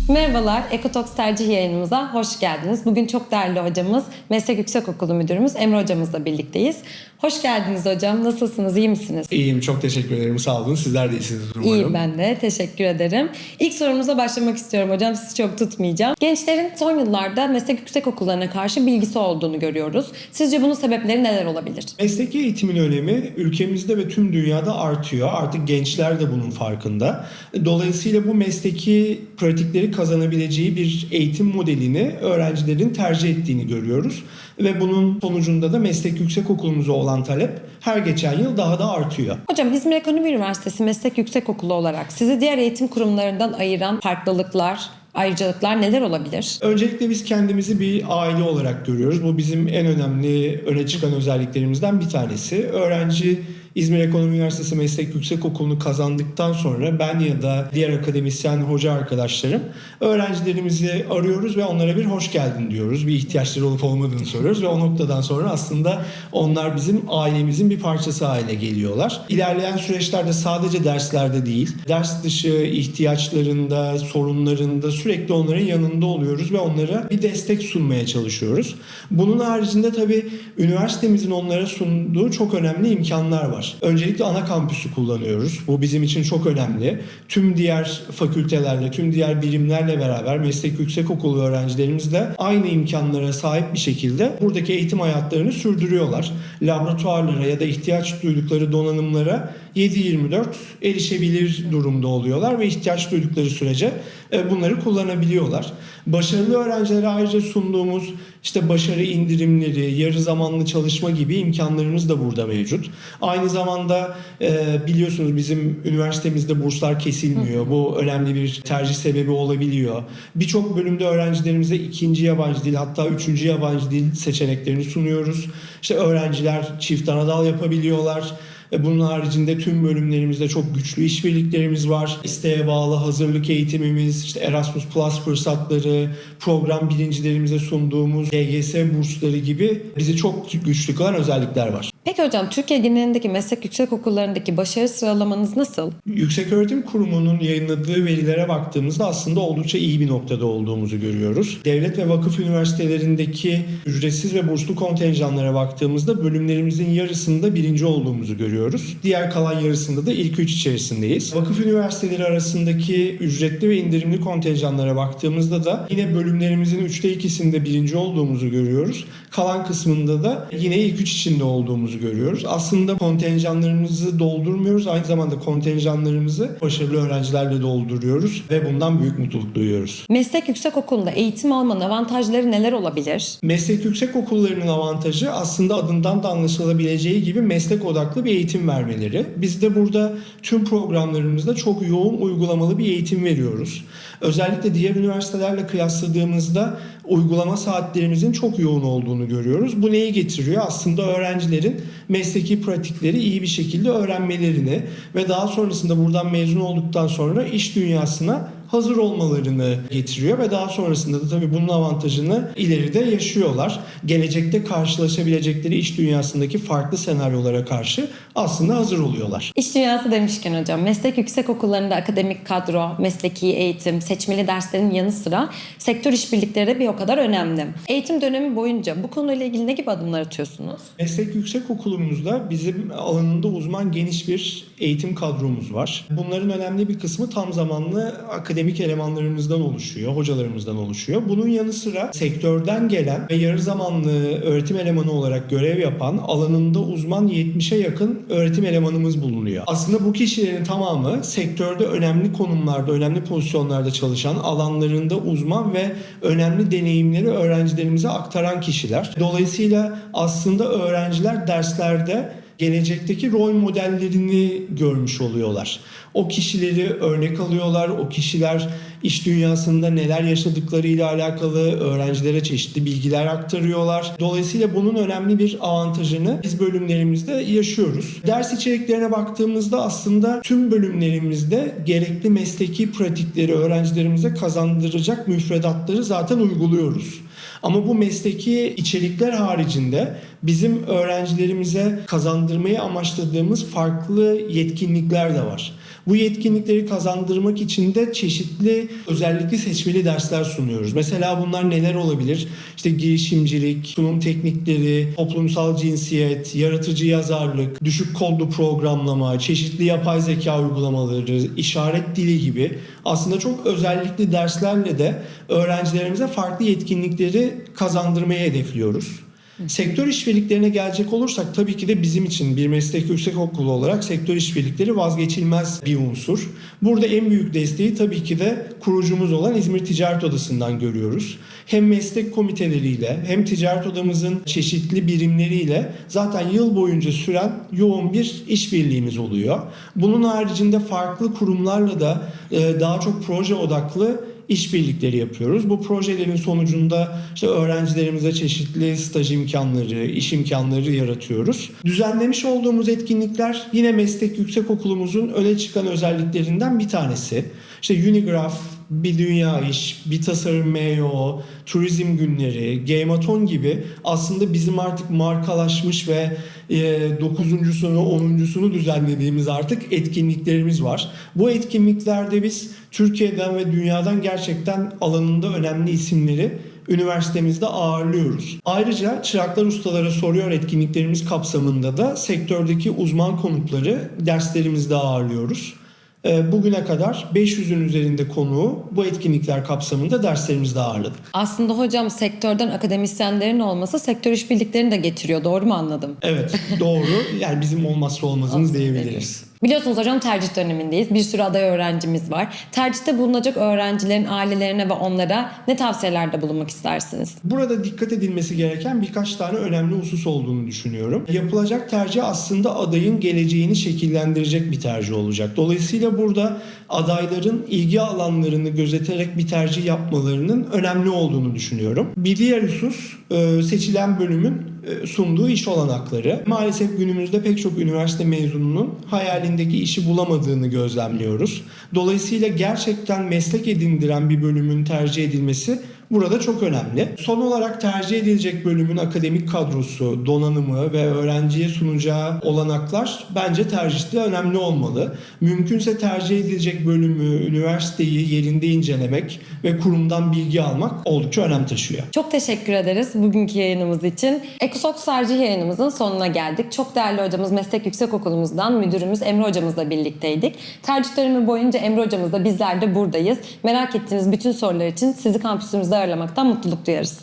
Merhabalar, Ekotoks tercih yayınımıza hoş geldiniz. Bugün çok değerli hocamız, Meslek Yüksekokulu Müdürümüz Emre hocamızla birlikteyiz. Hoş geldiniz hocam, nasılsınız, iyi misiniz? İyiyim, çok teşekkür ederim. Sağ olun. Sizler de iyisiniz umarım. İyiyim ben de, teşekkür ederim. İlk sorumuza başlamak istiyorum hocam, sizi çok tutmayacağım. Gençlerin son yıllarda meslek yüksekokullarına karşı bilgisi olduğunu görüyoruz. Sizce bunun sebepleri neler olabilir? Mesleki eğitimin önemi ülkemizde ve tüm dünyada artıyor. Artık gençler de bunun farkında. Dolayısıyla bu mesleki pratikleri kazanabileceği bir eğitim modelini öğrencilerin tercih ettiğini görüyoruz. Ve bunun sonucunda da meslek yüksekokulumuza olan talep her geçen yıl daha da artıyor. Hocam İzmir Ekonomi Üniversitesi Meslek Yüksekokulu olarak sizi diğer eğitim kurumlarından ayıran farklılıklar, ayrıcalıklar neler olabilir? Öncelikle biz kendimizi bir aile olarak görüyoruz. Bu bizim en önemli öne çıkan özelliklerimizden bir tanesi. Öğrenci İzmir Ekonomi Üniversitesi Meslek Yüksekokulu'nu kazandıktan sonra ben ya da diğer akademisyen hoca arkadaşlarım öğrencilerimizi arıyoruz ve onlara bir hoş geldin diyoruz. Bir ihtiyaçları olup olmadığını soruyoruz ve o noktadan sonra aslında onlar bizim ailemizin bir parçası haline geliyorlar. İlerleyen süreçlerde sadece derslerde değil, ders dışı ihtiyaçlarında, sorunlarında sürekli onların yanında oluyoruz ve onlara bir destek sunmaya çalışıyoruz. Bunun haricinde tabii üniversitemizin onlara sunduğu çok önemli imkanlar var. Öncelikle ana kampüsü kullanıyoruz. Bu bizim için çok önemli. Tüm diğer fakültelerle, tüm diğer birimlerle beraber meslek yüksekokulu öğrencilerimiz de aynı imkanlara sahip bir şekilde buradaki eğitim hayatlarını sürdürüyorlar. Laboratuvarlara ya da ihtiyaç duydukları donanımlara 7/24 erişebilir durumda oluyorlar ve ihtiyaç duydukları sürece bunları kullanabiliyorlar. Başarılı öğrencilere ayrıca sunduğumuz işte başarı indirimleri, yarı zamanlı çalışma gibi imkanlarımız da burada mevcut. Aynı zamanda biliyorsunuz bizim üniversitemizde burslar kesilmiyor. Bu önemli bir tercih sebebi olabiliyor. Birçok bölümde öğrencilerimize ikinci yabancı dil, hatta üçüncü yabancı dil seçeneklerini sunuyoruz. İşte öğrenciler çift anadal yapabiliyorlar. Bunun haricinde tüm bölümlerimizde çok güçlü işbirliklerimiz var. İsteğe bağlı hazırlık eğitimimiz, işte Erasmus Plus fırsatları, program birincilerimize sunduğumuz LGS bursları gibi bizi çok güçlü kılan özellikler var. Peki hocam, Türkiye genelindeki meslek yüksekokullarındaki başarı sıralamanız nasıl? Yükseköğretim Kurumu'nun yayınladığı verilere baktığımızda aslında oldukça iyi bir noktada olduğumuzu görüyoruz. Devlet ve vakıf üniversitelerindeki ücretsiz ve burslu kontenjanlara baktığımızda bölümlerimizin yarısında birinci olduğumuzu görüyoruz. Diğer kalan yarısında da ilk 3 içerisindeyiz. Vakıf üniversiteleri arasındaki ücretli ve indirimli kontenjanlara baktığımızda da yine bölümlerimizin 3'te 2'sinde birinci olduğumuzu görüyoruz. Kalan kısmında da yine ilk 3 içinde olduğumuzu görüyoruz. Aslında kontenjanlarımızı doldurmuyoruz. Aynı zamanda kontenjanlarımızı başarılı öğrencilerle dolduruyoruz ve bundan büyük mutluluk duyuyoruz. Meslek yüksekokulunda eğitim almanın avantajları neler olabilir? Meslek yüksekokullarının avantajı aslında adından da anlaşılabileceği gibi meslek odaklı bir eğitim vermeleri. Biz de burada tüm programlarımızda çok yoğun uygulamalı bir eğitim veriyoruz. Özellikle diğer üniversitelerle kıyasladığımızda uygulama saatlerimizin çok yoğun olduğunu görüyoruz. Bu neyi getiriyor? Aslında öğrencilerin mesleki pratikleri iyi bir şekilde öğrenmelerini ve daha sonrasında buradan mezun olduktan sonra iş dünyasına hazır olmalarını getiriyor ve daha sonrasında da tabii bunun avantajını ileride yaşıyorlar. Gelecekte karşılaşabilecekleri iş dünyasındaki farklı senaryolara karşı aslında hazır oluyorlar. İş dünyası demişken hocam, meslek yüksekokullarında akademik kadro, mesleki eğitim, seçmeli derslerin yanı sıra sektör işbirlikleri de bir o kadar önemli. Eğitim dönemi boyunca bu konuyla ilgili ne gibi adımlar atıyorsunuz? Meslek yüksekokulumuzda bizim alanında uzman geniş bir eğitim kadromuz var. Bunların önemli bir kısmı tam zamanlı akademik elemanlarımızdan oluşuyor, hocalarımızdan oluşuyor. Bunun yanı sıra sektörden gelen ve yarı zamanlı öğretim elemanı olarak görev yapan alanında uzman 70'e yakın öğretim elemanımız bulunuyor. Aslında bu kişilerin tamamı sektörde önemli konumlarda, önemli pozisyonlarda çalışan, alanlarında uzman ve önemli deneyimleri öğrencilerimize aktaran kişiler. Dolayısıyla aslında öğrenciler derslerde gelecekteki rol modellerini görmüş oluyorlar. O kişileri örnek alıyorlar. O kişiler iş dünyasında neler yaşadıklarıyla alakalı öğrencilere çeşitli bilgiler aktarıyorlar. Dolayısıyla bunun önemli bir avantajını biz bölümlerimizde yaşıyoruz. Ders içeriklerine baktığımızda aslında tüm bölümlerimizde gerekli mesleki pratikleri öğrencilerimize kazandıracak müfredatları zaten uyguluyoruz. Ama bu mesleki içerikler haricinde bizim öğrencilerimize kazandırmayı amaçladığımız farklı yetkinlikler de var. Bu yetkinlikleri kazandırmak için de çeşitli özellikle seçmeli dersler sunuyoruz. Mesela bunlar neler olabilir? İşte girişimcilik, sunum teknikleri, toplumsal cinsiyet, yaratıcı yazarlık, düşük kodlu programlama, çeşitli yapay zeka uygulamaları, işaret dili gibi aslında çok özellikli derslerle de öğrencilerimize farklı yetkinlikleri kazandırmayı hedefliyoruz. Sektör işbirliklerine gelecek olursak tabii ki de bizim için bir meslek yüksekokulu olarak sektör işbirlikleri vazgeçilmez bir unsur. Burada en büyük desteği tabii ki de kurucumuz olan İzmir Ticaret Odası'ndan görüyoruz. Hem meslek komiteleriyle hem ticaret odamızın çeşitli birimleriyle zaten yıl boyunca süren yoğun bir işbirliğimiz oluyor. Bunun haricinde farklı kurumlarla da daha çok proje odaklı işbirlikleri yapıyoruz. Bu projelerin sonucunda işte öğrencilerimize çeşitli staj imkanları, iş imkanları yaratıyoruz. Düzenlemiş olduğumuz etkinlikler yine meslek yüksekokulumuzun öne çıkan özelliklerinden bir tanesi. İşte Unigraph, Bir Dünya İş, Bir Tasarım MYO, Turizm Günleri, Gameathon gibi aslında bizim artık markalaşmış ve 9.sunu 10.sunu düzenlediğimiz artık etkinliklerimiz var. Bu etkinliklerde biz Türkiye'den ve dünyadan gerçekten alanında önemli isimleri üniversitemizde ağırlıyoruz. Ayrıca Çıraklar Ustalara Soruyor etkinliklerimiz kapsamında da sektördeki uzman konukları derslerimizde ağırlıyoruz. Bugüne kadar 500'ün üzerinde konuğu bu etkinlikler kapsamında derslerimizde ağırladık. Aslında hocam sektörden akademisyenlerin olması sektör işbirliklerini de getiriyor. Doğru mu anladım? Evet, doğru. Yani bizim olmazsa olmazımız diyebiliriz. Biliyorsunuz hocam tercih dönemindeyiz. Bir sürü aday öğrencimiz var. Tercihte bulunacak öğrencilerin ailelerine ve onlara ne tavsiyelerde bulunmak istersiniz? Burada dikkat edilmesi gereken birkaç tane önemli husus olduğunu düşünüyorum. Yapılacak tercih aslında adayın geleceğini şekillendirecek bir tercih olacak. Dolayısıyla burada adayların ilgi alanlarını gözeterek bir tercih yapmalarının önemli olduğunu düşünüyorum. Bir diğer husus seçilen bölümün sunduğu iş olanakları. Maalesef günümüzde pek çok üniversite mezununun hayalindeki işi bulamadığını gözlemliyoruz. Dolayısıyla gerçekten meslek edindiren bir bölümün tercih edilmesi burada çok önemli. Son olarak tercih edilecek bölümün akademik kadrosu, donanımı ve öğrenciye sunacağı olanaklar bence tercihte önemli olmalı. Mümkünse tercih edilecek bölümü, üniversiteyi yerinde incelemek ve kurumdan bilgi almak oldukça önem taşıyor. Çok teşekkür ederiz bugünkü yayınımız için. Ekosoks tercih yayınımızın sonuna geldik. Çok değerli hocamız Meslek Yüksekokulumuzdan müdürümüz Emre hocamızla birlikteydik. Tercih dönemi boyunca Emre hocamızla bizler de buradayız. Merak ettiğiniz bütün sorular için sizi kampüsümüzde ağırlamaktan mutluluk duyarız.